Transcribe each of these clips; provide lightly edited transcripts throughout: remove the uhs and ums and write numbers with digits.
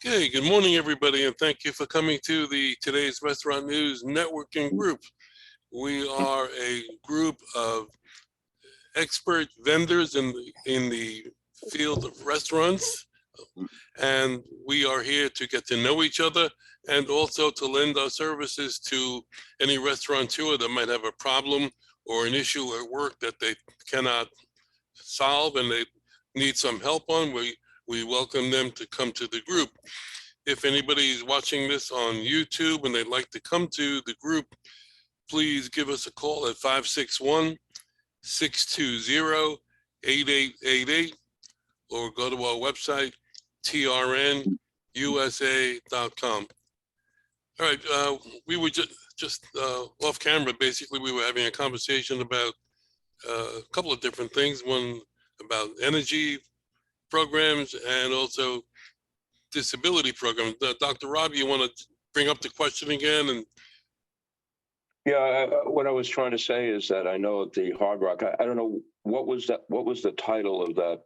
Okay, good morning, everybody, and thank you for coming to today's Restaurant News Networking Group. We are a group of expert vendors in the field of restaurants, and we are here to get to know each other and also to lend our services to any restaurateur that might have a problem or an issue at work that they cannot solve and they need some help on. We welcome them to come to the group. If anybody is watching this on YouTube and they'd like to come to the group, please give us a call at 561-620-8888 or go to our website, trnusa.com. All right, we were just off camera. Basically, we were having a conversation about a couple of different things. One about energy programs and also disability programs. Dr. Rob, you want to bring up the question again? And yeah, what I was trying to say is that I know at the Hard Rock, I don't know what was the title of that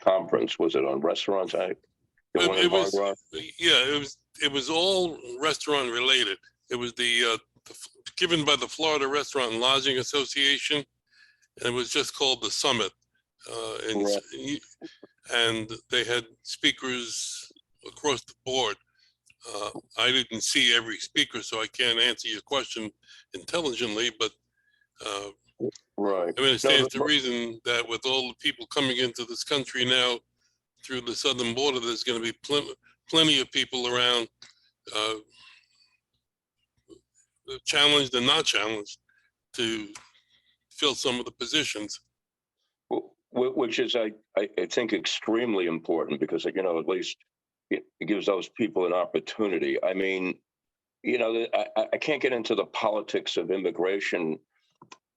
conference? Was it on restaurants? It was all restaurant related. It was given by the Florida Restaurant and Lodging Association, and it was just called the Summit. And they had speakers across the board. I didn't see every speaker, so I can't answer your question intelligently, but right. I mean, it stands to reason that with all the people coming into this country now through the southern border, there's going to be plenty of people around, challenged and not challenged, to fill some of the positions. Which is, I think, extremely important because, at least it gives those people an opportunity. I mean, I can't get into the politics of immigration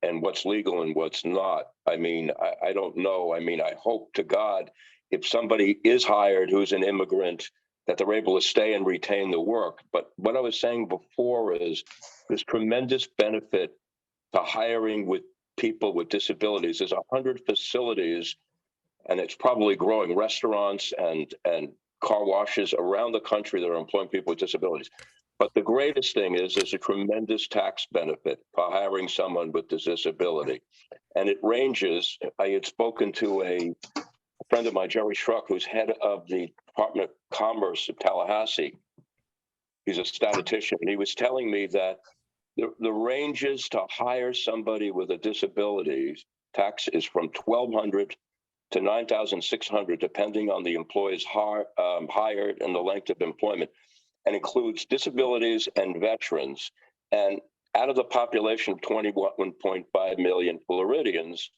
and what's legal and what's not. I mean, I don't know. I mean, I hope to God if somebody is hired who's an immigrant that they're able to stay and retain the work. But what I was saying before is there's tremendous benefit to hiring with people with disabilities. There's 100 facilities, and it's probably growing, restaurants and car washes around the country that are employing people with disabilities. But the greatest thing is there's a tremendous tax benefit for hiring someone with this disability. And it ranges. I had spoken to a friend of mine, Jerry Schruck, who's head of the Department of Commerce of Tallahassee. He's a statistician, and he was telling me that the ranges to hire somebody with a disability tax is from $1,200 to $9,600, depending on the employees hired and the length of employment, and includes disabilities and veterans. And out of the population of 21.5 million Floridians,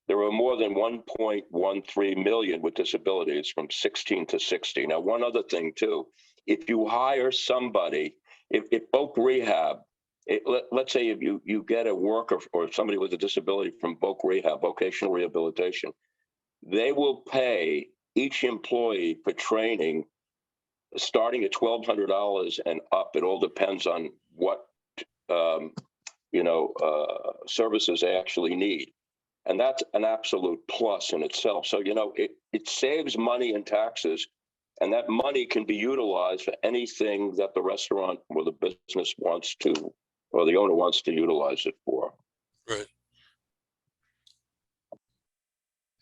there are more than 1.13 million with disabilities from 16 to 60. Now, one other thing, too, if you hire somebody, if Voc Rehab, let's say if you get a worker or somebody with a disability from Voc Rehab, vocational rehabilitation, they will pay each employee for training starting at $1,200 and up. It all depends on what services they actually need. And that's an absolute plus in itself. So, it saves money in taxes, and that money can be utilized for anything that the restaurant or the business wants to, or the owner wants to utilize it for. Right.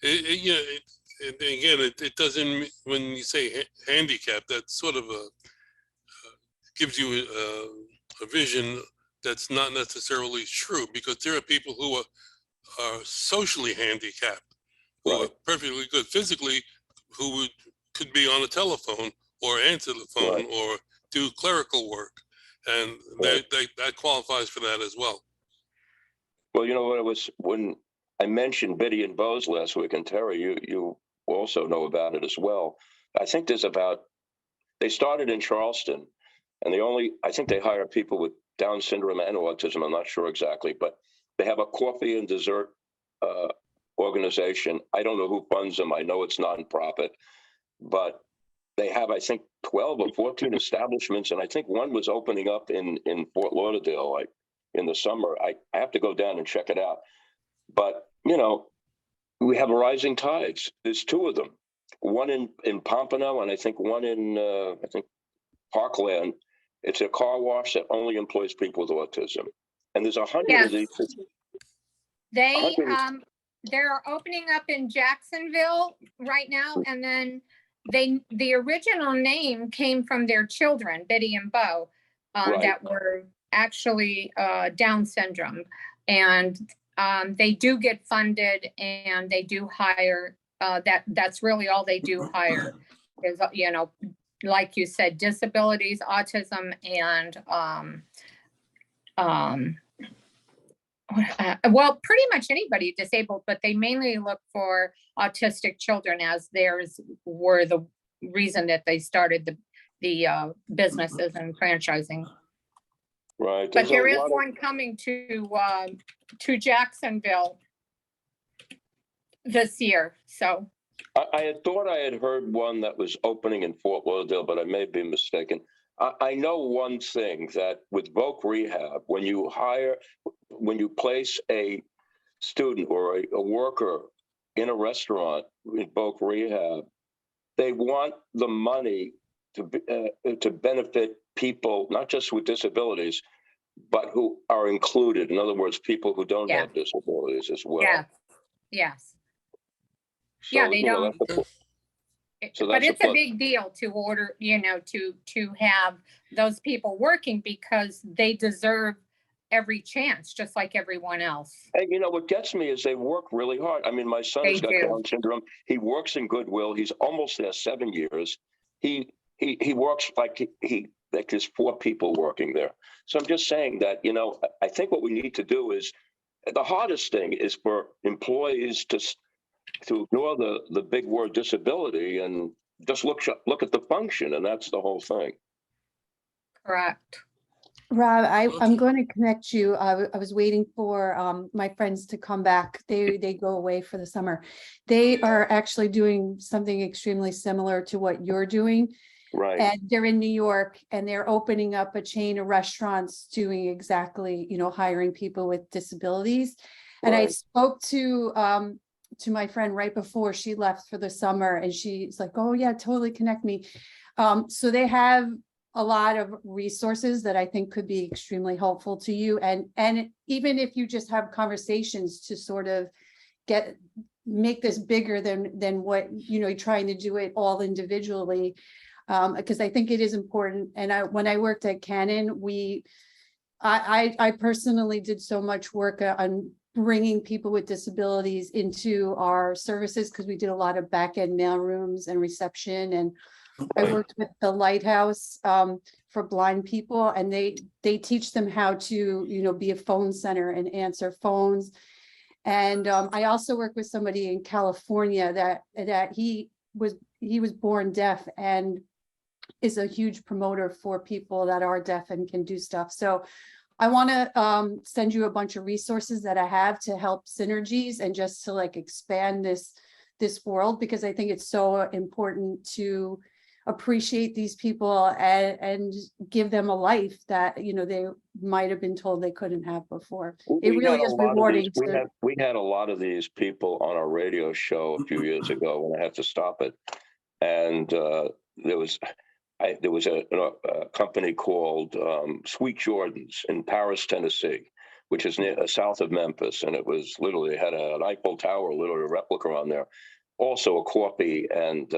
It doesn't, when you say handicap, that sort of gives you a vision that's not necessarily true, because there are people who are socially handicapped, who Right. are perfectly good physically, who could be on a telephone or answer the phone, right, or do clerical work, and right, that qualifies for that as well. Well, when I mentioned Biddy and Bose last week, and Terry, you also know about it as well. I think they started in Charleston, and I think they hire people with Down syndrome and autism. I'm not sure exactly, but they have a coffee and dessert organization. I don't know who funds them. I know it's nonprofit, but they have, I think, 12 or 14 establishments, and I think one was opening up in Fort Lauderdale, in the summer. I have to go down and check it out. But, we have rising tides. There's two of them. one in Pompano, and I think one in I think Parkland. It's a car wash that only employs people with autism, and there's 100 Yes. of these. They 100 they're opening up in Jacksonville right now, and then the original name came from their children, Biddy and Bo, Right. that were actually Down syndrome, and they do get funded, and they do hire. That's really all they do hire is, you know, like you said, disabilities, autism, and well, pretty much anybody disabled, but they mainly look for autistic children, as theirs were the reason that they started the businesses and franchising. Right. But there is one coming to Jacksonville this year. So I had thought I had heard one that was opening in Fort Lauderdale, but I may be mistaken. I know one thing, that with Voc Rehab, when you place a student or a worker in a restaurant in Voc Rehab, they want the money to benefit people, not just with disabilities, but who are included. In other words, people who don't have disabilities as well. yeah, yes, So, yeah, they don't. But it's a big deal to order, you know, to have those people working, because they deserve every chance, just like everyone else. And you know what gets me is they work really hard. I mean, my son's got Down syndrome. He works in Goodwill. He's almost there 7 years. He works like there's 4 people working there. So I'm just saying that, you know, I think what we need to do is, the hardest thing is for employees to ignore the big word disability and just look at the function, and that's the whole thing. Correct. Rob, I'm going to connect you. I was waiting for my friends to come back. They go away for the summer. They are actually doing something extremely similar to what you're doing. Right. And they're in New York, and they're opening up a chain of restaurants doing exactly, you know, hiring people with disabilities. And I spoke to my friend right before she left for the summer, and she's like, oh yeah, totally connect me. So they have a lot of resources that I think could be extremely helpful to you. And even if you just have conversations to sort of make this bigger than what, you know, you're trying to do it all individually. Because I think it is important. And when I worked at Canon, I personally did so much work on bringing people with disabilities into our services, because we did a lot of back end mail rooms and reception. And I worked with the Lighthouse for blind people, and they teach them how to, you know, be a phone center and answer phones. And I also work with somebody in California that he was born deaf, and is a huge promoter for people that are deaf and can do stuff. So I want to send you a bunch of resources that I have to help synergies, and just to like expand this world, because I think it's so important to appreciate these people and give them a life that, you know, they might have been told they couldn't have before. It really is rewarding. We had a lot of these people on our radio show a few years ago when I had to stop it. And there was a company called Sweet Jordan's in Paris, Tennessee, which is near south of Memphis. And it was literally had an Eiffel Tower, literally a replica on there. Also a coffee and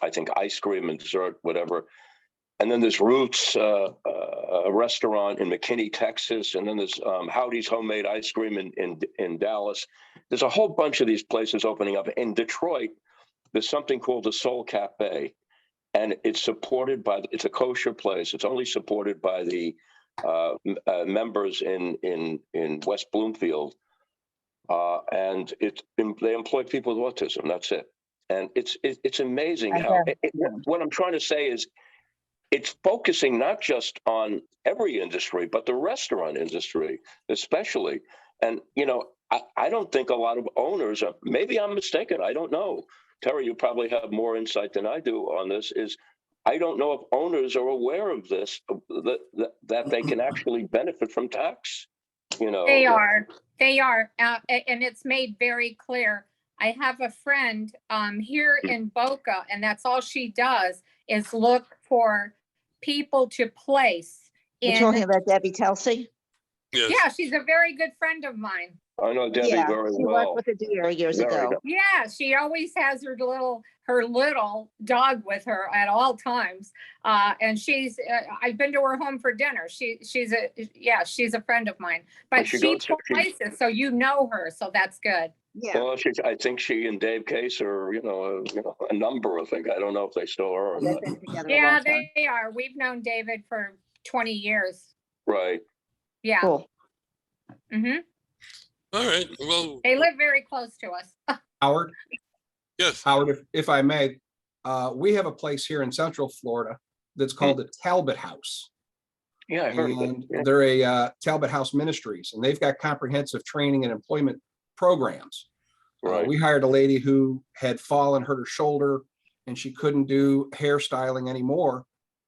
I think ice cream and dessert, whatever. And then there's Roots, a restaurant in McKinney, Texas. And then there's Howdy's Homemade Ice Cream in Dallas. There's a whole bunch of these places opening up. In Detroit, there's something called the Soul Cafe. And it's supported by, it's a kosher place. It's only supported by the members in West Bloomfield. And they employ people with autism. That's it. And it's amazing how, what I'm trying to say is, it's focusing not just on every industry, but the restaurant industry, especially. And, you know, I don't think a lot of owners are, maybe I'm mistaken, I don't know. Terry, you probably have more insight than I do on this, is I don't know if owners are aware of this, that they can actually benefit from tax, you know. They are, and it's made very clear. I have a friend here in Boca, and that's all she does is look for people to place You're in. talking about Debbie Telsey? Yes. Yeah, she's a very good friend of mine. I know Debbie Yeah, very she well. worked with the deer years Very ago. good. Yeah, she always has her little dog with her at all times. And I've been to her home for dinner. She's a friend of mine, but She she goes to- she- places, so you know her, so that's good. Yeah, Well, I think she and Dave Case are, a number of things. I don't know if they still are or they've not. been together a Yeah, long time. they are. We've known David for 20 years. Right. Yeah. Cool. Hmm. All right. Well, They live very close to us. Howard, yes. if I may, we have a place here in Central Florida that's called the Talbot House. Yeah, I heard of it. And Yeah. they're a Talbot House Ministries, and they've got comprehensive training and employment programs. Right. We hired a lady who had fallen, hurt her shoulder, and she couldn't do hairstyling anymore.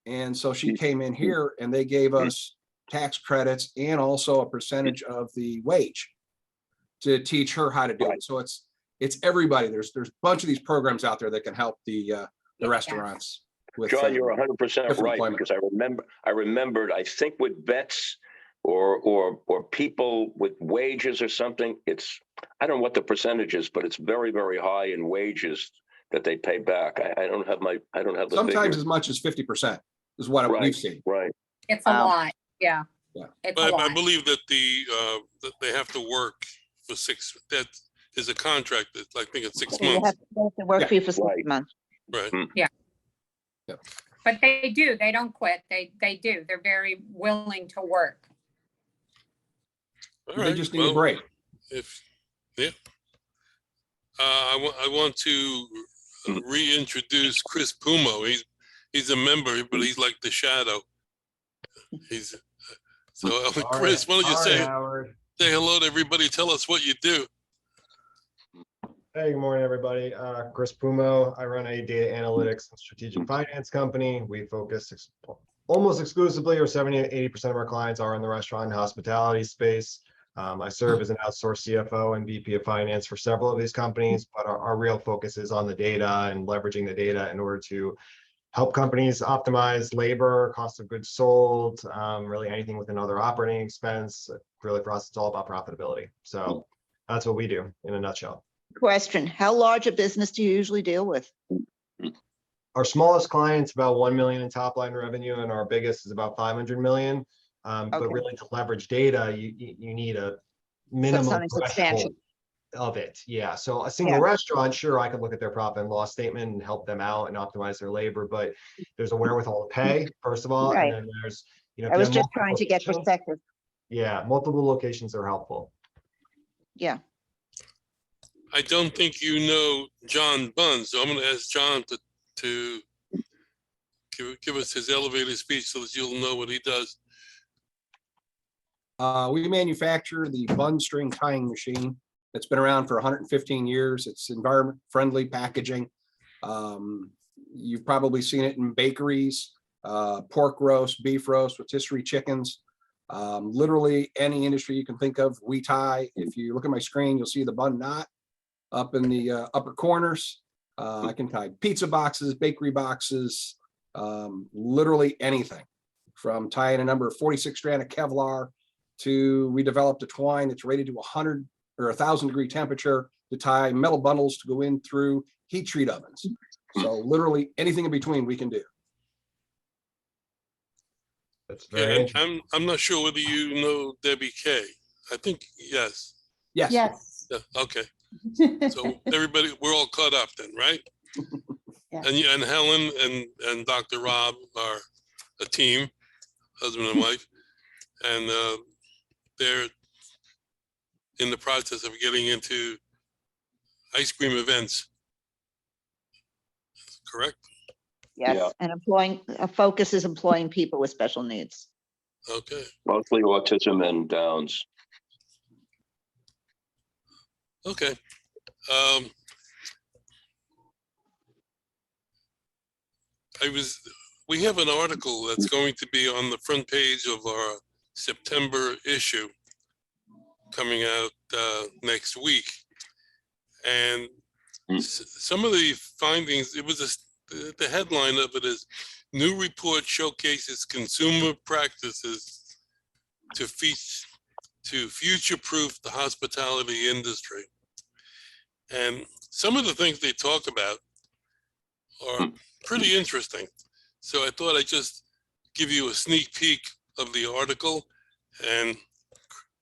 And so she came in here and they gave us tax credits and also a percentage of the wage to teach her how to do Right. it. So it's everybody. There's a bunch of these programs out there that can help the restaurants with. John, you're 100% different right, employment. because I remembered, I think with vets or people with wages or something, I don't know what the percentage is, but it's very, very high in wages that they pay back. I don't have the Sometimes figure. as much as 50% is what Right. we've seen. Right. It's a Wow. lot. Yeah. Yeah. It's a But I lot. believe that that they have to work for that is a contract that I think it's 6 They have months. they have to work for you for 6 Right. months. Right. But they do. They don't quit. They do. They're very willing to work. All They right. just need a Well, break. I want to reintroduce Chris Pumo. He's a member, but he's like the shadow. So Chris, why don't you say hello to everybody? Tell us what you do. Hey, good morning, everybody. Chris Pumo. I run a data analytics and strategic finance company. We focus almost exclusively, or 70 to 80% of our clients are in the restaurant and hospitality space. I serve as an outsourced CFO and VP of finance for several of these companies, but our real focus is on the data and leveraging the data in order to help companies optimize labor, cost of goods sold, really anything with another operating expense. Really, for us, it's all about profitability. So that's what we do in a nutshell. Question, how large a business do you usually deal with? Our smallest client's about 1 million in top line revenue, and our biggest is about 500 million. But Okay. really, to leverage data, you need a minimum something substantial. threshold of it. Yeah. So a single Yeah. restaurant, sure, I could look at their profit and loss statement and help them out and optimize their labor, but there's a wherewithal to pay, first of all, Right. and then there's, if I you was have just multiple trying to get locations- perspective. Yeah, multiple locations are helpful. Yeah. I don't think you know John Bunn, so I'm going to ask John to give us his elevator speech so that you'll know what he does. We manufacture the bun string tying machine. It's been around for 115 years. It's environment friendly packaging. You've probably seen it in bakeries, pork roast, beef roast, rotisserie chickens. Literally any industry you can think of, we tie. If you look at my screen, you'll see the bun knot up in the upper corners. I can tie pizza boxes, bakery boxes, literally anything, from tying a number of 46 strand of Kevlar to we developed a twine that's rated to 100 or 1,000 degree temperature to tie metal bundles to go in through heat treat ovens. So literally anything in between we can do. That's very And interesting. I'm not sure whether you know Debbie Kay. I think yes. Yes. Yes. Yeah, okay. So everybody, we're all caught up then, right? Yes. And Helen and Dr. Rob are a team, husband and wife, and they're in the process of getting into ice cream events. Correct? Yes, Yeah. and a focus is employing people with special needs. Okay. Mostly autism and Downs. Okay. We have an article that's going to be on the front page of our September issue coming out next week. And Some of the findings, it was the headline of it is new report showcases consumer practices to future-proof the hospitality industry. And some of the things they talk about are pretty interesting. So I thought I'd just give you a sneak peek of the article, and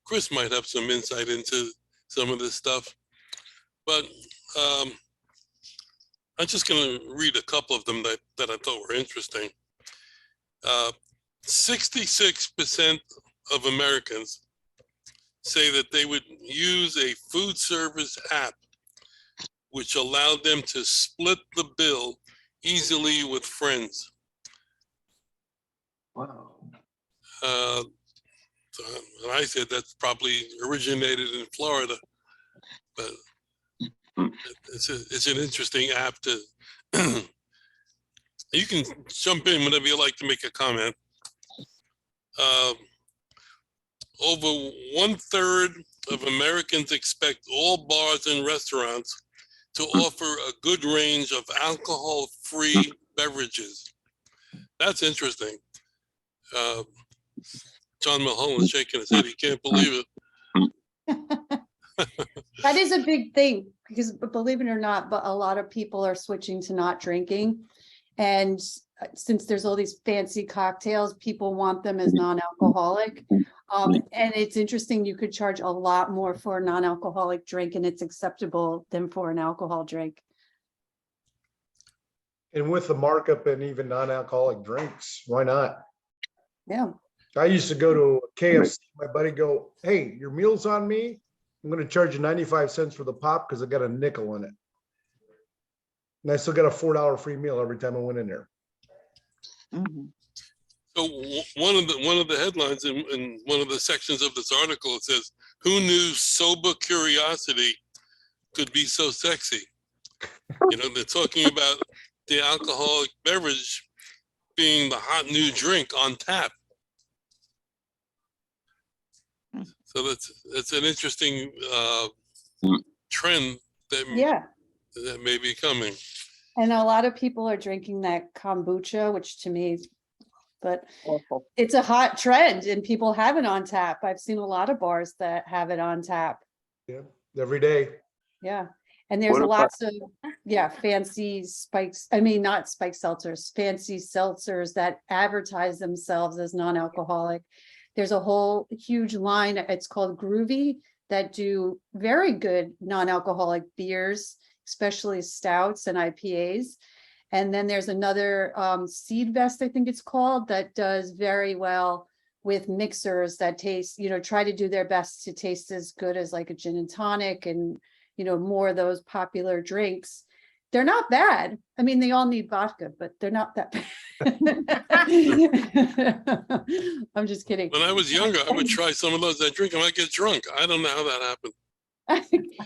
Chris might have some insight into some of this stuff. But I'm just going to read a couple of them that I thought were interesting. 66% of Americans say that they would use a food service app which allowed them to split the bill easily with friends. Wow. And I said that's probably originated in Florida, but it's an interesting app to. You can jump in whenever you like to make a comment. Over 1/3 of Americans expect all bars and restaurants to offer a good range of alcohol-free beverages. That's interesting. John Mulholland's shaking his head. He can't believe it. That is a big thing because believe it or not, but a lot of people are switching to not drinking. And since there's all these fancy cocktails, people want them as non-alcoholic. And it's interesting, you could charge a lot more for a non-alcoholic drink and it's acceptable than for an alcohol drink. And with the markup and even non-alcoholic drinks, why not? Yeah. I used to go to KFC, my buddy go, hey, your meal's on me. I'm gonna charge you 95 cents for the pop because I got a nickel in it. And I still got a $4 free meal every time I went in there. Mhm. So one of the headlines in one of the sections of this article, it says, "Who knew sober curiosity could be so sexy?" You know, they're talking about the alcoholic beverage being the hot new drink on tap. So that's an interesting trend that Yeah. that may be coming. And a lot of people are drinking that kombucha, which to me, but Awful. it's a hot trend and people have it on tap. I've seen a lot of bars that have it on tap. Yeah, every day. Yeah. And there's What about- lots of, fancy spikes. I mean, not spike seltzers, fancy seltzers that advertise themselves as non-alcoholic. There's a whole huge line. It's called Groovy that do very good non-alcoholic beers, especially stouts and IPAs. And then there's another Seed Vest, I think it's called, that does very well with mixers that taste, try to do their best to taste as good as like a gin and tonic and, more of those popular drinks. They're not bad. I mean, they all need vodka, but they're not that bad. I'm just kidding. When I was younger, I would try some of those. I drink them, I get drunk. I don't know how that happened.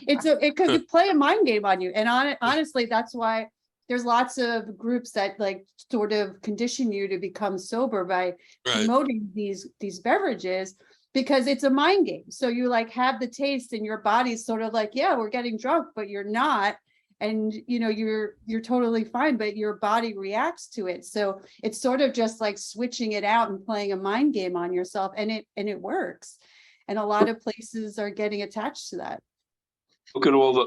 It could play a mind game on you. And honestly, that's why there's lots of groups that like sort of condition you to become sober by Right. promoting these beverages, because it's a mind game. So you like have the taste and your body's sort of like, yeah, we're getting drunk, but you're not. And you're totally fine, but your body reacts to it. So it's sort of just like switching it out and playing a mind game on yourself, and it works. And a lot of places are getting attached to that. Look at all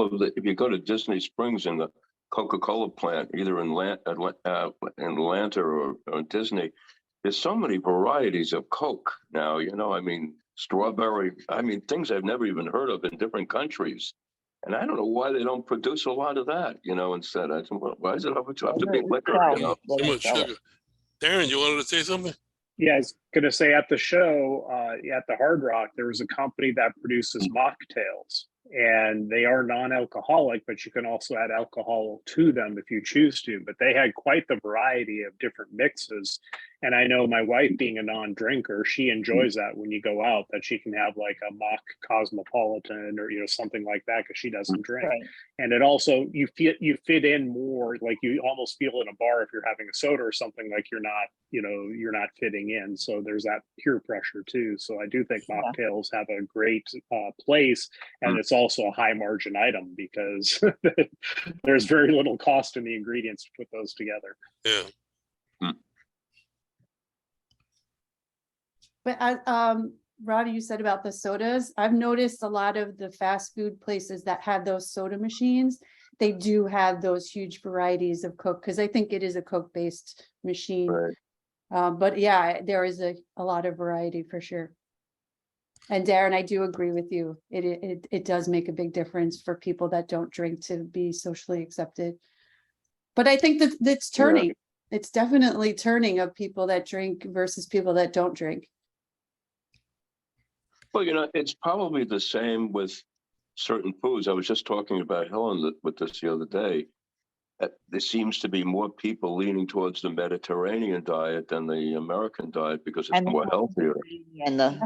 of the, if you go to Disney Springs and the Coca-Cola plant, either in Atlanta or Disney, there's so many varieties of Coke now, I mean, strawberry, things I've never even heard of in different countries. And I don't know why they don't produce a lot of that, instead. Why does it have to be liquor? Too much sugar. Darren, you wanted to say something? Yeah, I was going to say at the show, at the Hard Rock, there was a company that produces mocktails, and they are non-alcoholic, but you can also add alcohol to them if you choose to. But they had quite the variety of different mixes, And I know my wife, being a non-drinker, she enjoys that when you go out, that she can have like a mock cosmopolitan or, you know, something like that, because she doesn't drink. Right. And it also, you fit in more, like you almost feel in a bar if you're having a soda or something, like you're not, you know, you're not fitting in. So there's that peer pressure too. So I do think Yeah. mocktails have a great place, and it's also a high margin item because there's very little cost in the ingredients to put those together. Yeah. But Roddy, you said about the sodas. I've noticed a lot of the fast food places that have those soda machines, they do have those huge varieties of Coke, because I think it is a Coke-based machine. Right. But yeah, there is a lot of variety for sure. And Darren, I do agree with you. It does make a big difference for people that don't drink to be socially accepted. But I think that it's turning. It's definitely turning of people that drink versus people that don't drink. Well, you know, it's probably the same with certain foods. I was just talking about Helen with this the other day. There seems to be more people leaning towards the Mediterranean diet than the American diet because it's And more healthier. And the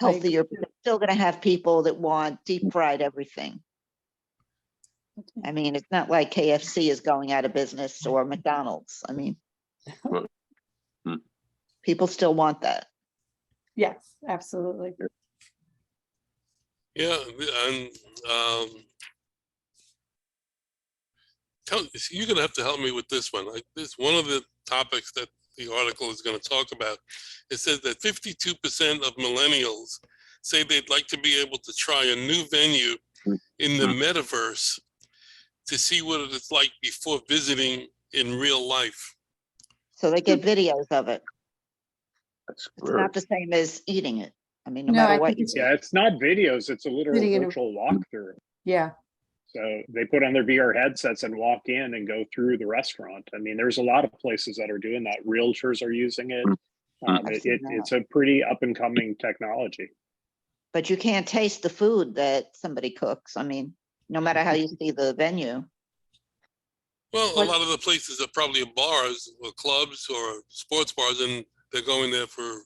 healthier, but you're still gonna have people that want deep fried everything. I mean, it's not like KFC is going out of business or McDonald's. I mean, people still want that. Yes, absolutely. Yeah, and you're gonna have to help me with this one. Like this, one of the topics that the article is going to talk about. It says that 52% of millennials say they'd like to be able to try a new venue in the metaverse to see what it's like before visiting in real life. So they get videos of it. That's It's not the same as eating it. I mean, no No, I matter what think you it's- do. Yeah, it's not videos, it's a literal Sitting in a- virtual walkthrough. Yeah, So they put on their VR headsets and walk in and go through the restaurant. I mean, there's a lot of places that are doing that. Realtors are using it. I've seen It's a pretty up and coming technology. But you can't taste the food that somebody cooks. I mean, no matter how you see the venue. Well, What- a lot of the places are probably bars or clubs or sports bars, and they're going there for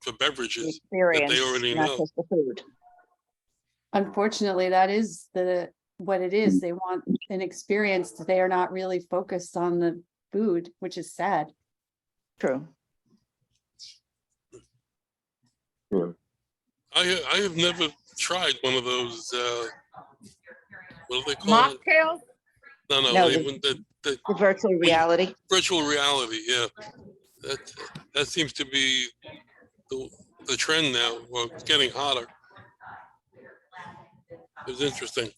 The beverages. experience, already not know. just the food. unfortunately, that is what it is. They want an experience. They are not really focused on the food, which is sad. True. I have never tried one of those. What do they call it? Mocktails? No, No, the The virtual reality. virtual reality. Yeah, that seems to be the trend now. Well, it's getting hotter. It was interesting.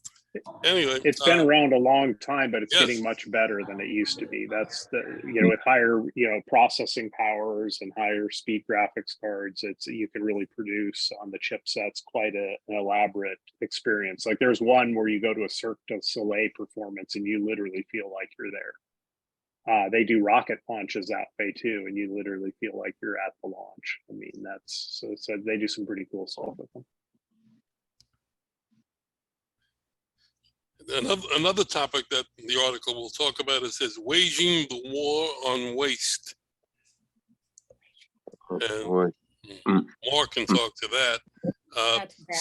Anyway, It's been around a long time, but it's yes. getting much better than it used to be. That's with higher, processing powers and higher speed graphics cards, you can really produce on the chipsets quite an elaborate experience. Like there's one where you go to a Cirque du Soleil performance and you literally feel like you're there. They do rocket launches that way too, and you literally feel like you're at the launch. I mean, so they do some pretty cool stuff with them. Another topic that the article will talk about, it says waging the war on waste. And Mark can talk to that. That's bad.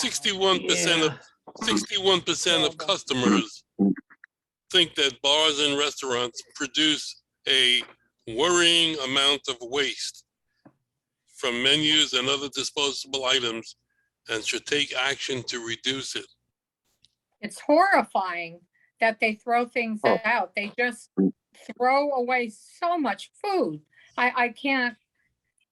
61% of customers think that bars and restaurants produce a worrying amount of waste from menus and other disposable items and should take action to reduce it. It's horrifying that they throw things out. They just throw away so much food. I can't,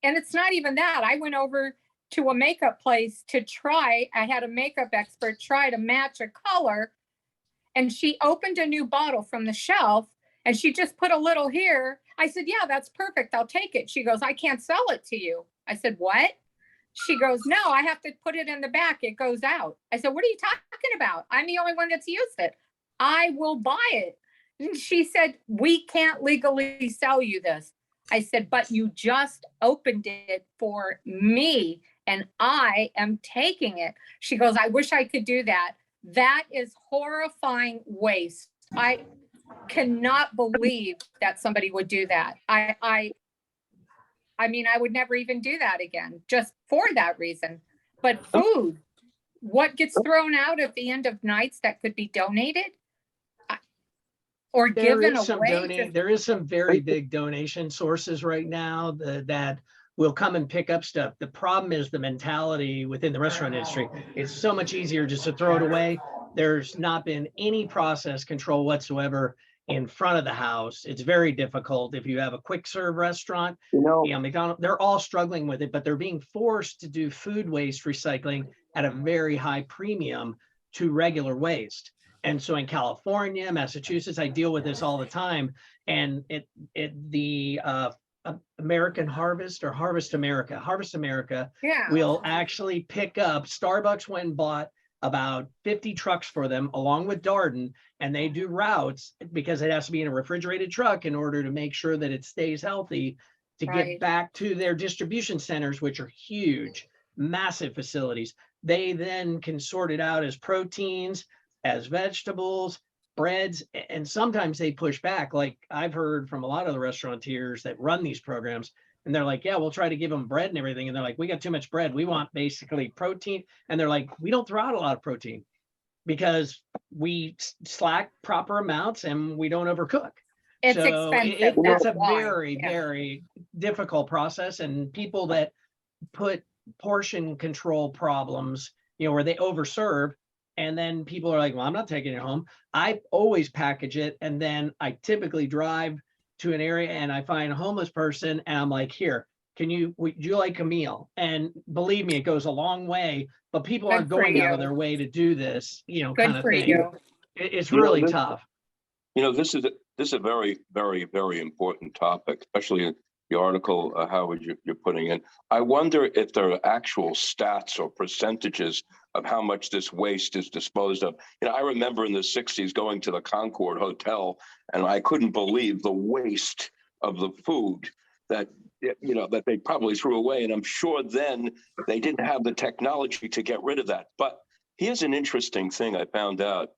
and it's not even that. I went over to a makeup place to try, I had a makeup expert try to match a color, and she opened a new bottle from the shelf and she just put a little here. I said, yeah, that's perfect. I'll take it. She goes, I can't sell it to you. I said, what? She goes, no, I have to put it in the back. It goes out. I said, what are you talking about? I'm the only one that's used it. I will buy it. And she said, we can't legally sell you this. I said, but you just opened it for me and I am taking it. She goes, I wish I could do that. That is horrifying waste. cannot believe that somebody would do that. I mean, I would never even do that again, just for that reason. But food, what gets thrown out at the end of nights that could be donated? Or given away? There is some very big donation sources right now that will come and pick up stuff. The problem is the mentality within the restaurant industry. It's so much easier just to throw it away. There's not been any process control whatsoever in front of the house. It's very difficult. If you have a quick serve restaurant, McDonald's, they're all struggling with it, but they're being forced to do food waste recycling at a very high premium to regular waste. And so in California, Massachusetts, I deal with this all the time. And the American Harvest or Harvest America will actually pick up. Starbucks went and bought about 50 trucks for them along with Darden, and they do routes because it has to be in a refrigerated truck in order to make sure that it stays healthy to get back to their distribution centers, which are huge, massive facilities. They then can sort it out as proteins, as vegetables, breads, and sometimes they push back. Like I've heard from a lot of the restaurateurs that run these programs, and they're like, yeah, we'll try to give them bread and everything. And they're like, we got too much bread. We want basically protein. And they're like, we don't throw out a lot of protein because we slack proper amounts and we don't overcook. It's so expensive. It's a very, very difficult process. And people that put portion control problems, where they overserve, and then people are like, well, I'm not taking it home. I always package it. And then I typically drive to an area and I find a homeless person and I'm like, here, would you like a meal? And believe me, it goes a long way, but people aren't going out of their way to do this, kind of thing. It's really tough. This is a very, very, very important topic, especially in the article, Howard, you're putting in. I wonder if there are actual stats or percentages of how much this waste is disposed of. I remember in the 60s going to the Concord Hotel, and I couldn't believe the waste of the food that they probably threw away. And I'm sure then they didn't have the technology to get rid of that. But here's an interesting thing I found out.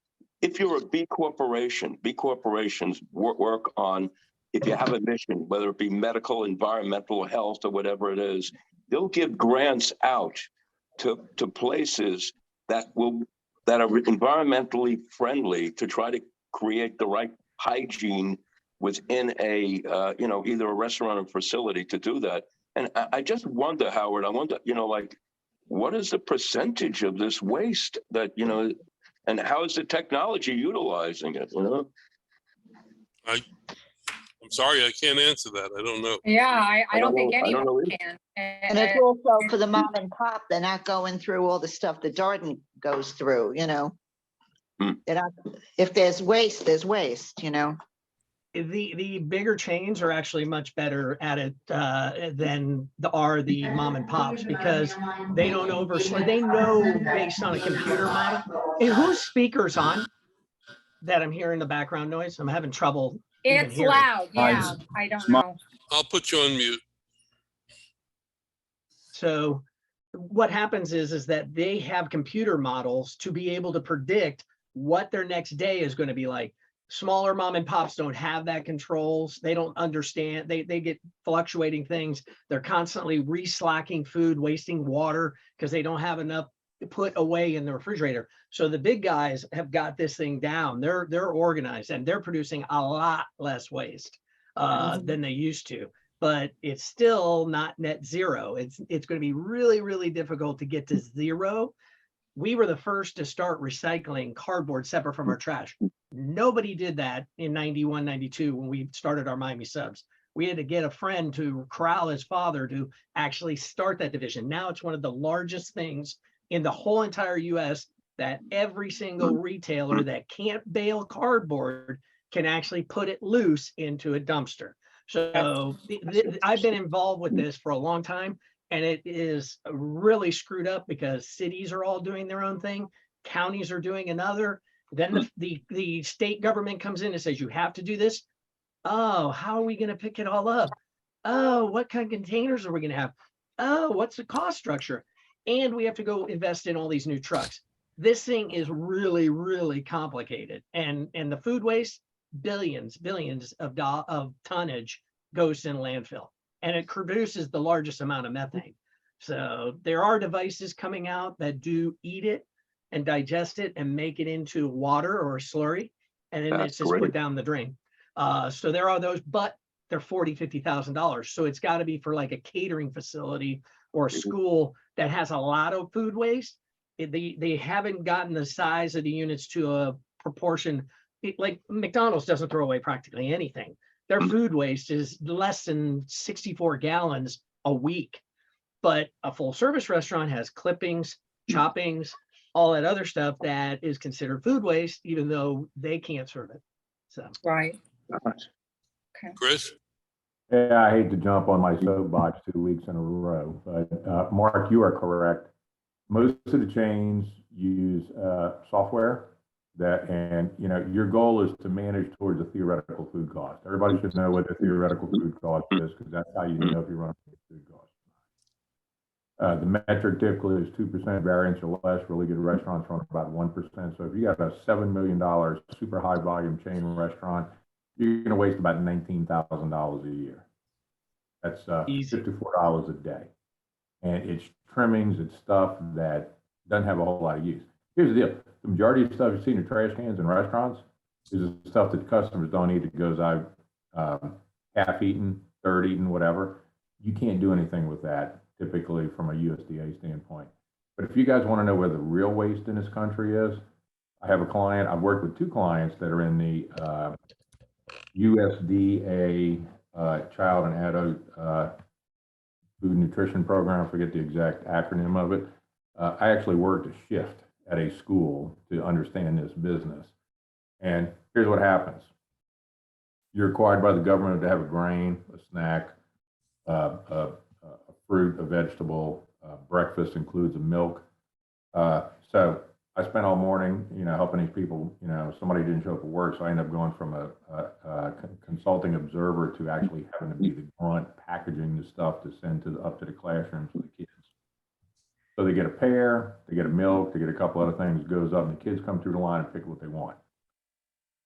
If you're a B corporation, B corporations work on, if you have a mission, whether it be medical, environmental, health, or whatever it is, they'll give grants out to places that are environmentally friendly to try to create the right hygiene within a either a restaurant or facility to do that. And I just wonder, Howard, what is the percentage of this waste that and how is the technology utilizing it? I'm sorry, I can't answer that. I don't know. Yeah, I don't think anyone can. And it's also for the mom and pop, they're not going through all the stuff that Darden goes through, If there's waste, there's waste, The bigger chains are actually much better at it than the mom and pops because they don't overslay. They know based on a computer model. And whose speaker's on that I'm hearing the background noise? I'm having trouble. It's loud. Yeah, I don't know. I'll put you on mute. So what happens is that they have computer models to be able to predict what their next day is going to be like. Smaller mom and pops don't have that controls. They don't understand. They get fluctuating things. They're constantly reslacking food, wasting water because they don't have enough to put away in the refrigerator. So the big guys have got this thing down. They're organized and they're producing a lot less waste than they used to. But it's still not net zero. It's going to be really, really difficult to get to zero. We were the first to start recycling cardboard separate from our trash. Nobody did that in 91, 92 when we started our Miami subs. We had to get a friend to corral his father to actually start that division. Now it's one of the largest things in the whole entire US that every single retailer that can't bale cardboard can actually put it loose into a dumpster. So I've been involved with this for a long time. And it is really screwed up because cities are all doing their own thing. Counties are doing another. Then the state government comes in and says, you have to do this. Oh, how are we going to pick it all up? Oh, what kind of containers are we going to have? Oh, what's the cost structure? And we have to go invest in all these new trucks. This thing is really, really complicated. And the food waste, billions of tonnage goes in landfill, and it produces the largest amount of methane. So there are devices coming out that do eat it and digest it and make it into water or a slurry, and then it's That's just great. put down the drain. So there are those, but they're $40,000-$50,000. So it's got to be for like a catering facility or a school that has a lot of food waste. They haven't gotten the size of the units to a proportion. Like McDonald's doesn't throw away practically anything. Their food waste is less than 64 gallons a week. But a full service restaurant has clippings, choppings, all that other stuff that is considered food waste, even though they can't serve it. So, Right. Chris? Yeah, I hate to jump on my soapbox 2 weeks in a row, but Mark, you are correct. Most of the chains use software that, and you know, your goal is to manage towards a theoretical food cost. Everybody should know what the theoretical food cost is, because that's how you know if you're running a food cost. The metric typically is 2% variance or less. Really good restaurants run about 1%. So if you got a $7 million super high volume chain restaurant, you're going to waste about $19,000 a year. That's $54 a day. And it's trimmings, it's stuff that doesn't have a whole lot of use. Here's the deal. The majority of stuff you see in the trash cans in restaurants is the stuff that customers don't eat that goes out half eaten, third eaten, whatever. You can't do anything with that typically from a USDA standpoint. But if you guys want to know where the real waste in this country is, I have a client, I've worked with 2 clients that are in the USDA child and adult food nutrition program. I forget the exact acronym of it. I actually worked a shift at a school to understand this business. And here's what happens. You're required by the government to have a grain, a snack, a fruit, a vegetable, breakfast includes a milk. So I spent all morning, you know, helping these people. You know, somebody didn't show up at work, so I ended up going from a consulting observer to actually having to be the grunt packaging the stuff to send up to the classrooms for the kids. So they get a pear, they get a milk, they get a couple other things, goes up, and the kids come through the line and pick what they want.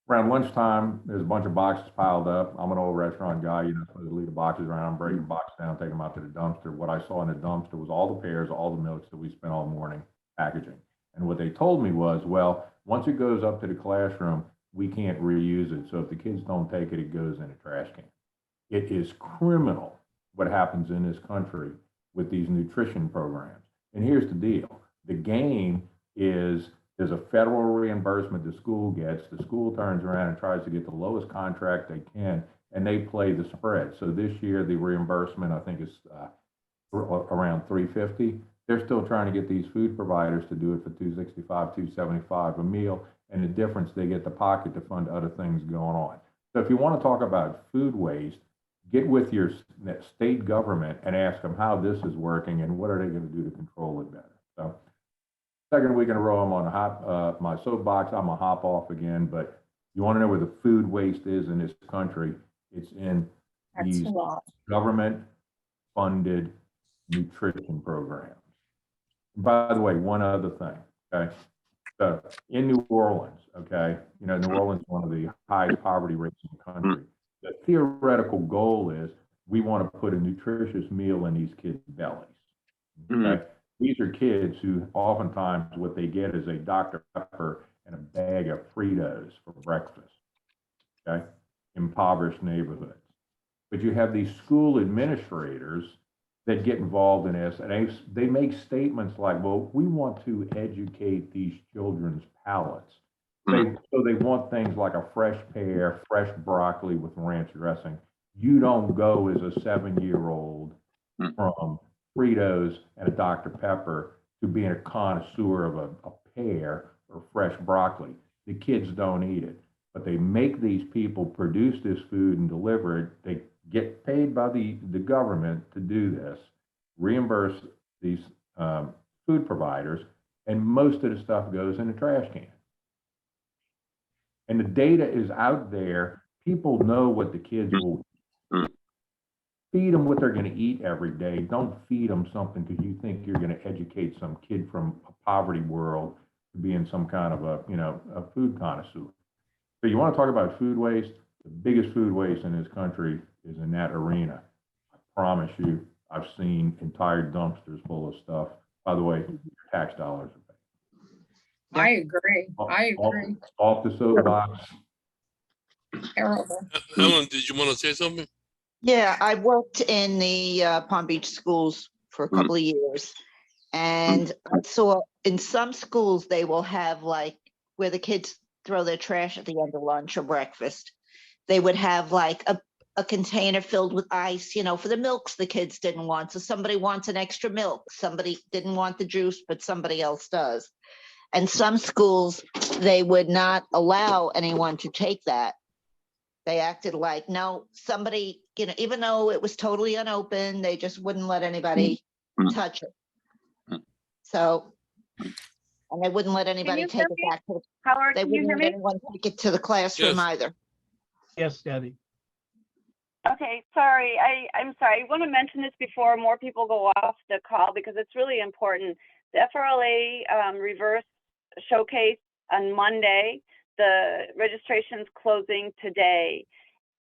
Around lunchtime, there's a bunch of boxes piled up. I'm an old restaurant guy, you know, supposed to leave the boxes around, break the box down, take them out to the dumpster. What I saw in the dumpster was all the pears, all the milks that we spent all morning packaging. And what they told me was, well, once it goes up to the classroom, we can't reuse it. So if the kids don't take it, it goes in a trash can. It is criminal what happens in this country with these nutrition programs. And here's the deal. The game is there's a federal reimbursement the school gets. The school turns around and tries to get the lowest contract they can, and they play the spread. So this year, the reimbursement, I think, is around $350. They're still trying to get these food providers to do it for $265, $275 a meal, and the difference, they get the pocket to fund other things going on. So if you want to talk about food waste, get with your state government and ask them how this is working and what are they going to do to control it better. So second week in a row, I'm on my soapbox. I'm gonna hop off again, but you want to know where the food waste is in this country? It's in these government-funded nutrition programs. And by the way, one other thing, okay? So in New Orleans, okay, you know, New Orleans is one of the highest poverty rates in the country. The theoretical goal is we want to put a nutritious meal in these kids' bellies. Okay? These are kids who oftentimes what they get is a Dr. Pepper and a bag of Fritos for breakfast, okay? Impoverished neighborhoods. But you have these school administrators that get involved in this, and they make statements like, well, we want to educate these children's palates. So they want things like a fresh pear, fresh broccoli with ranch dressing. You don't go as a 7-year-old from Fritos and a Dr. Pepper to being a connoisseur of a pear or fresh broccoli. The kids don't eat it, but they make these people produce this food and deliver it. They get paid by the government to do this, reimburse these food providers, and most of the stuff goes in the trash can. And the data is out there. People know what the kids will feed them what they're going to eat every day. Don't feed them something because you think you're going to educate some kid from a poverty world to being some kind of a, you know, a food connoisseur. So you want to talk about food waste? The biggest food waste in this country is in that arena. I promise you, I've seen entire dumpsters full of stuff. By the way, your tax dollars are paid. I agree. I agree. Off the soapbox. Terrible. Helen, did you want to say something? Yeah, I worked in the Palm Beach schools for a couple of years. And I saw in some schools, they will have like where the kids throw their trash at the end of lunch or breakfast. They would have like a container filled with ice, you know, for the milks the kids didn't want. So somebody wants an extra milk. Somebody didn't want the juice, but somebody else does. And some schools, they would not allow anyone to take that. They acted like, no, somebody, you know, even though it was totally unopened, they just wouldn't let anybody touch it. So, and they wouldn't let anybody you take hear it me? back to, Howard, they can you wouldn't hear let me? anyone take it to the classroom Yes. either. Yes, Debbie. Okay, sorry. I'm sorry. I want to mention this before more people go off the call because it's really important. The FRLA reverse showcase on Monday. The registration's closing today.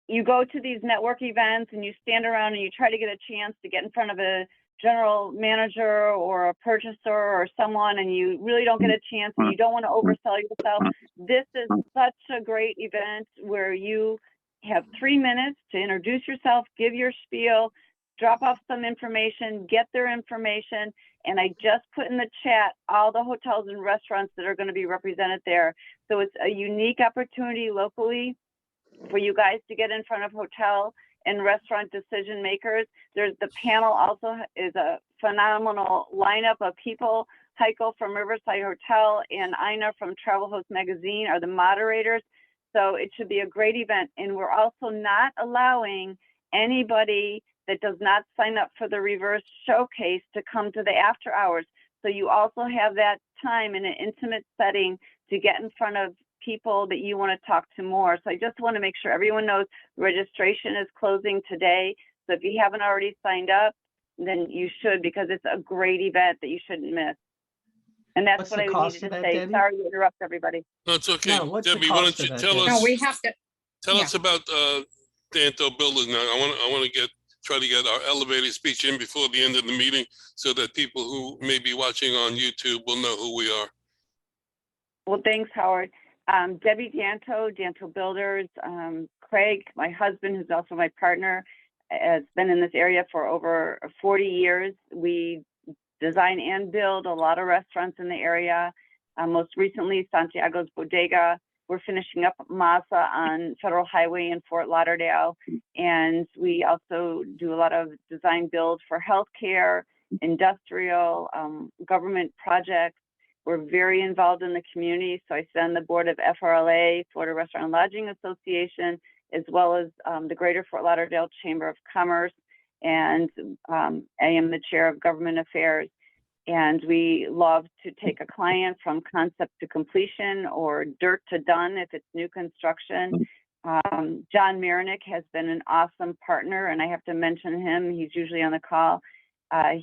You go to these network events and you stand around and you try to get a chance to get in front of a general manager or a purchaser or someone, and you really don't get a chance and you don't want to oversell yourself. This is such a great event where you have 3 minutes to introduce yourself, give your spiel, drop off some information, get their information. And I just put in the chat all the hotels and restaurants that are going to be represented there. So it's a unique opportunity locally for you guys to get in front of hotel and restaurant decision makers. There's the panel also is a phenomenal lineup of people. Heiko from Riverside Hotel and Ina from Travel Host Magazine are the moderators. So it should be a great event. And we're also not allowing anybody that does not sign up for the reverse showcase to come to the after hours. So you also have that time in an intimate setting to get in front of people that you want to talk to more. So I just want to make sure everyone knows registration is closing today. So if you haven't already signed up, then you should, because it's a great event that you shouldn't miss. And that's What's what the I cost needed of to that, say. Debbie? Sorry to interrupt everybody. No, it's okay. No, what's the Debbie, why cost don't you of that, tell Debbie? us? No, we have to, Tell yeah. us about Danto Builders now. I want to try to get our elevator speech in before the end of the meeting so that people who may be watching on YouTube will know who we are. Well, thanks, Howard. Debbie Danto, Danto Builders, Craig, my husband, who's also my partner, has been in this area for over 40 years. We design and build a lot of restaurants in the area. Most recently, Santiago's Bodega. We're finishing up Masa on Federal Highway in Fort Lauderdale. And we also do a lot of design build for healthcare, industrial, government projects. We're very involved in the community. So I sit on the board of FRLA, Florida Restaurant and Lodging Association, as well as the Greater Fort Lauderdale Chamber of Commerce. And I am the chair of government affairs. And we love to take a client from concept to completion or dirt to done if it's new construction. John Marinick has been an awesome partner, and I have to mention him. He's usually on the call.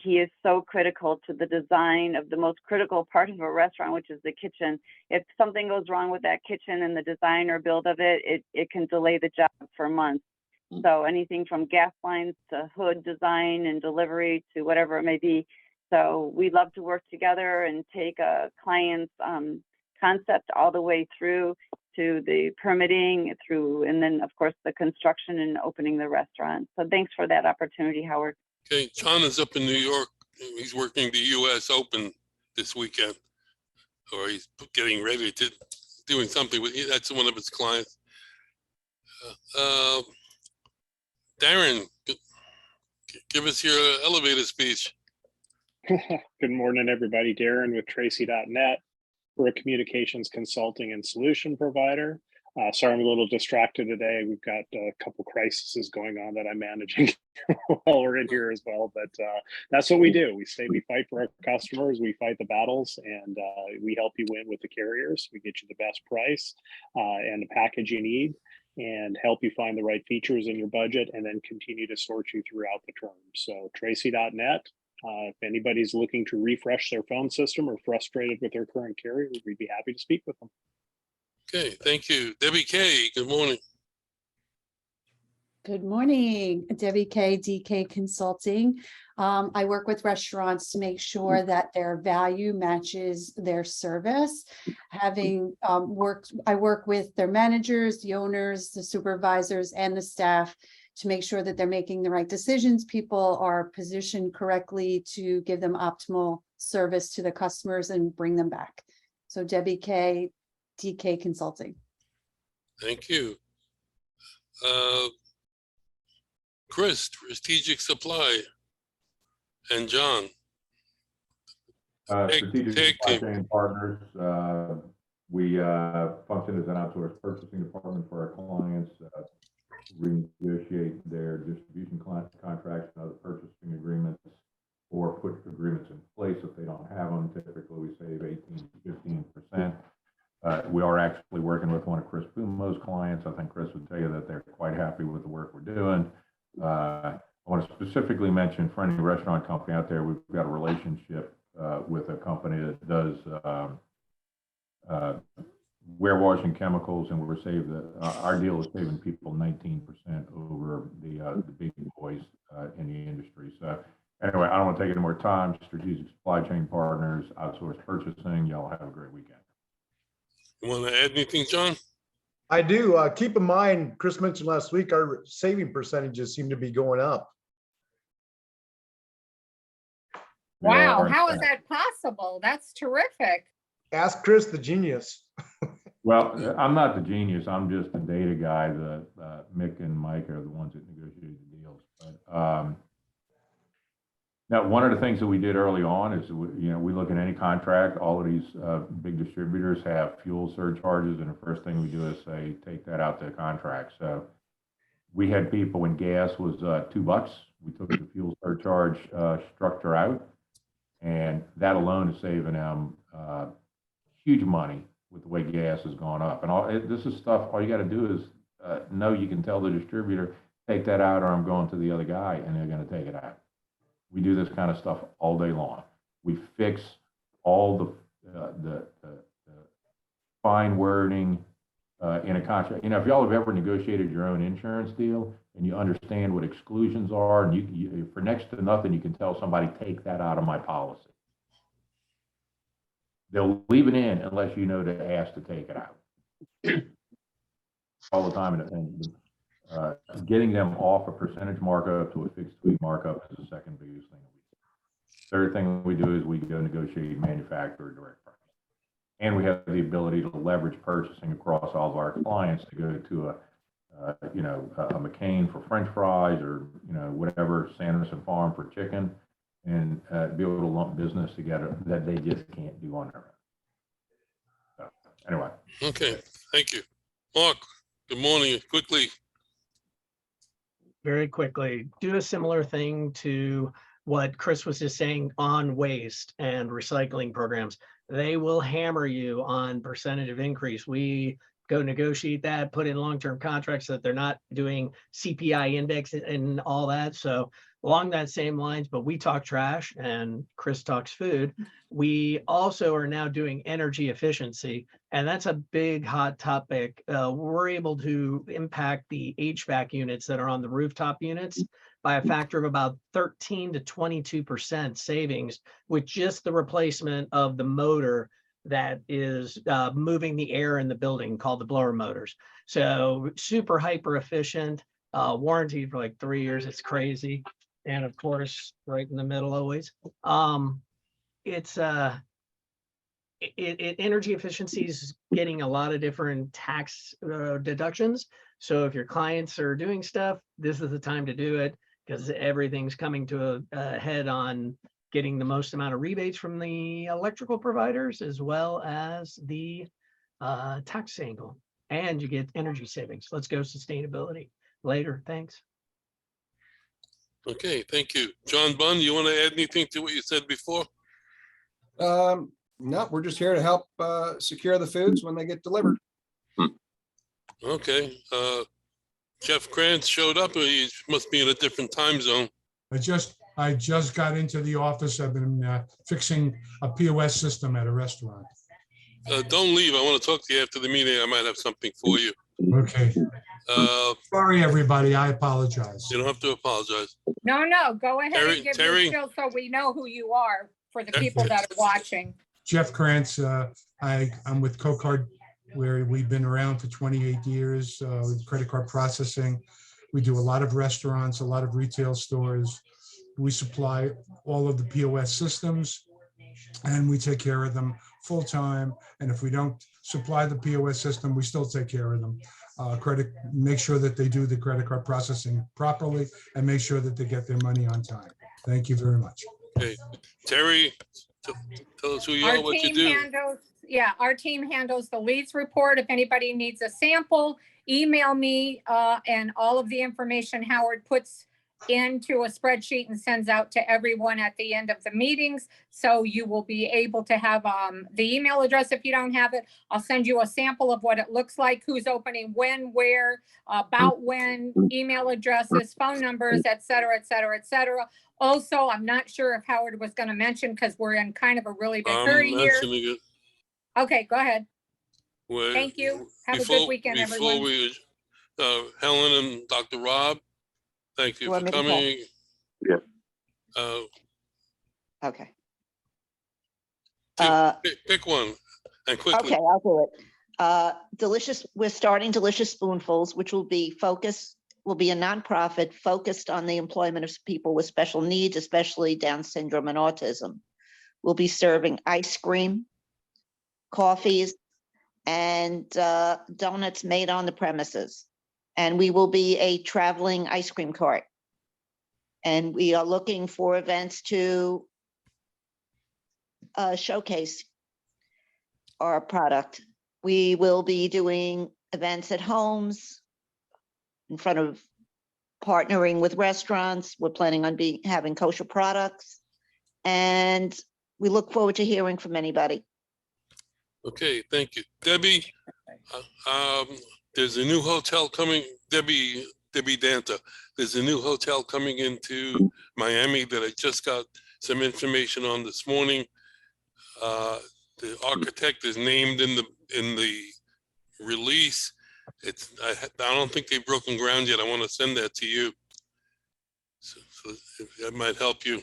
He is so critical to the design of the most critical part of a restaurant, which is the kitchen. If something goes wrong with that kitchen and the design or build of it, it can delay the job for months. So anything from gas lines to hood design and delivery to whatever it may be. So we love to work together and take a client's concept all the way through to the permitting through, and then of course the construction and opening the restaurant. So thanks for that opportunity, Howard. Okay, John is up in New York. He's working the U.S. Open this weekend, or he's getting ready to doing something with. That's one of his clients. Darren, give us your elevator speech. Good morning, everybody. Darren with Tracy.net. We're a communications consulting and solution provider. Sorry, I'm a little distracted today. We've got a couple crises going on that I'm managing while we're in here as well. But that's what we do. We fight for our customers. We fight the battles, and we help you win with the carriers. We get you the best price and the package you need, and help you find the right features in your budget, and then continue to sort you throughout the term. So Tracy.net. If anybody's looking to refresh their phone system or frustrated with their current carrier, we'd be happy to speak with them. Okay, thank you. Debbie K, good morning. Good morning, Debbie K, DK Consulting. I work with restaurants to make sure that their value matches their service. Having I work with their managers, the owners, the supervisors, and the staff to make sure that they're making the right decisions. People are positioned correctly to give them optimal service to the customers and bring them back. So Debbie K, DK Consulting. Thank you. Chris, Strategic Supply, and John. Strategic Tag Supply team. Chain Partners, we function as an outsourced purchasing department for our clients, renegotiate their distribution contracts and other purchasing agreements, or put agreements in place if they don't have them. Typically, we save 18 to 15%. We are actually working with one of Chris Pumo's clients. I think Chris would tell you that they're quite happy with the work we're doing. I want to specifically mention for any restaurant company out there, we've got a relationship with a company that does warewashing chemicals, and our deal is saving people 19% over the big boys in the industry. So anyway, I don't want to take any more time. Strategic Supply Chain Partners, outsourced purchasing. Y'all have a great weekend. You want to add anything, John? I do. Keep in mind, Chris mentioned last week, our saving percentages seem to be going up. Wow, how is that possible? That's terrific. Ask Chris, the genius. Well, I'm not the genius. I'm just the data guy. Mick and Mike are the ones that negotiate the deals. But now, one of the things that we did early on is, we look at any contract. All of these big distributors have fuel surcharges, and the first thing we do is say, take that out the contract. So we had people when gas was $2. We took the fuel surcharge structure out, and that alone is saving them huge money with the way gas has gone up. And this is stuff, all you got to do is know you can tell the distributor, take that out or I'm going to the other guy, and they're going to take it out. We do this kind of stuff all day long. We fix all the fine wording in a contract. If y'all have ever negotiated your own insurance deal and you understand what exclusions are, and you for next to nothing, you can tell somebody, take that out of my policy. They'll leave it in unless you know to ask to take it out. All the time. And getting them off a percentage markup to a fixed fee markup is the second biggest thing. Third thing we do is we go negotiate manufacturer direct price. And we have the ability to leverage purchasing across all of our clients to go to a McCain for French fries, or whatever, Sanderson Farm for chicken, and be able to lump business together that they just can't do on their own. So anyway. Okay, thank you. Mark, good morning. Quickly. Very quickly, do a similar thing to what Chris was just saying on waste and recycling programs. They will hammer you on percentage of increase. We go negotiate that, put in long-term contracts so that they're not doing CPI index and all that. So along that same lines, but we talk trash and Chris talks food. We also are now doing energy efficiency, and that's a big hot topic. We're able to impact the HVAC units that are on the rooftop units by a factor of about 13 to 22% savings with just the replacement of the motor that is moving the air in the building, called the blower motors. So super hyper efficient, warranted for like 3 years. It's crazy. And of course, right in the middle always. Energy efficiency is getting a lot of different tax deductions. So if your clients are doing stuff, this is the time to do it, because everything's coming to a head on getting the most amount of rebates from the electrical providers, as well as the tax angle, and you get energy savings. Let's go sustainability later. Thanks. Okay, thank you. John Bunn, you want to add anything to what you said before? No, we're just here to help secure the foods when they get delivered. Okay. Jeff Krantz showed up. He must be in a different time zone. I just got into the office. I've been fixing a POS system at a restaurant. Don't leave. I want to talk to you after the meeting. I might have something for you. Okay. Sorry, everybody. I apologize. You don't have to apologize. No, go ahead and give your spiel so we know who you are for the people that are watching. Jeff Krantz, I'm with Cocard, where we've been around for 28 years with credit card processing. We do a lot of restaurants, a lot of retail stores. We supply all of the POS systems, and we take care of them full time. And if we don't supply the POS system, we still take care of them. Make sure that they do the credit card processing properly and make sure that they get their money on time. Thank you very much. Okay, Terry, tell us who you are, what you do. Our team handles the leads report. If anybody needs a sample, email me, and all of the information Howard puts into a spreadsheet and sends out to everyone at the end of the meetings. So you will be able to have the email address if you don't have it. I'll send you a sample of what it looks like, who's opening when, where, about when, email addresses, phone numbers, et cetera, et cetera, et cetera. Also, I'm not sure if Howard was going to mention, because we're in kind of a really big hurry here. Okay, go ahead. Thank you. Have a good weekend, everyone. Helen and Dr. Rob, thank you for coming. Yeah. Okay. Pick one and quickly. Okay, I'll do it. We're starting Delicious Spoonfuls, which will be a nonprofit focused on the employment of people with special needs, especially Down syndrome and autism. We'll be serving ice cream, coffees, and donuts made on the premises. And we will be a traveling ice cream cart. And we are looking for events to showcase our product. We will be doing events at homes, in front of partnering with restaurants. We're planning on having kosher products. And we look forward to hearing from anybody. Okay, thank you. Debbie, there's a new hotel coming, Debbie Danta. There's a new hotel coming into Miami that I just got some information on this morning. The architect is named in the release. I don't think they've broken ground yet. I want to send that to you. So if that might help you.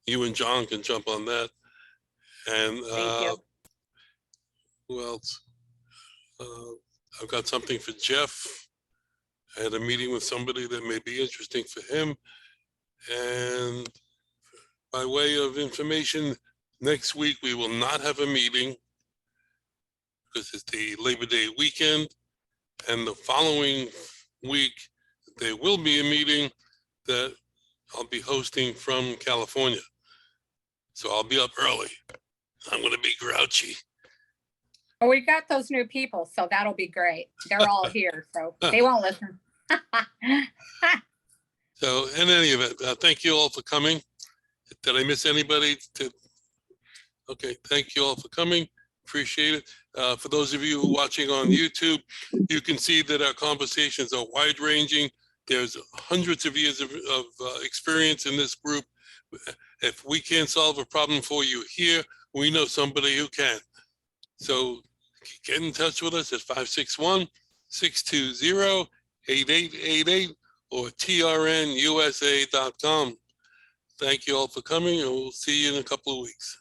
You and John can jump on that. And who else? I've got something for Jeff. I had a meeting with somebody that may be interesting for him. And by way of information, next week we will not have a meeting because it's the Labor Day weekend. And the following week, there will be a meeting that I'll be hosting from California. So I'll be up early. I'm going to be grouchy. Well, we got those new people, so that'll be great. They're all here, so they won't listen. So in any event, thank you all for coming. Did I miss anybody? Okay, thank you all for coming. Appreciate it. For those of you watching on YouTube, you can see that our conversations are wide-ranging. There's hundreds of years of experience in this group. If we can't solve a problem for you here, we know somebody who can. So get in touch with us at 561-620-8888 or trnusa.com. Thank you all for coming, and we'll see you in a couple of weeks.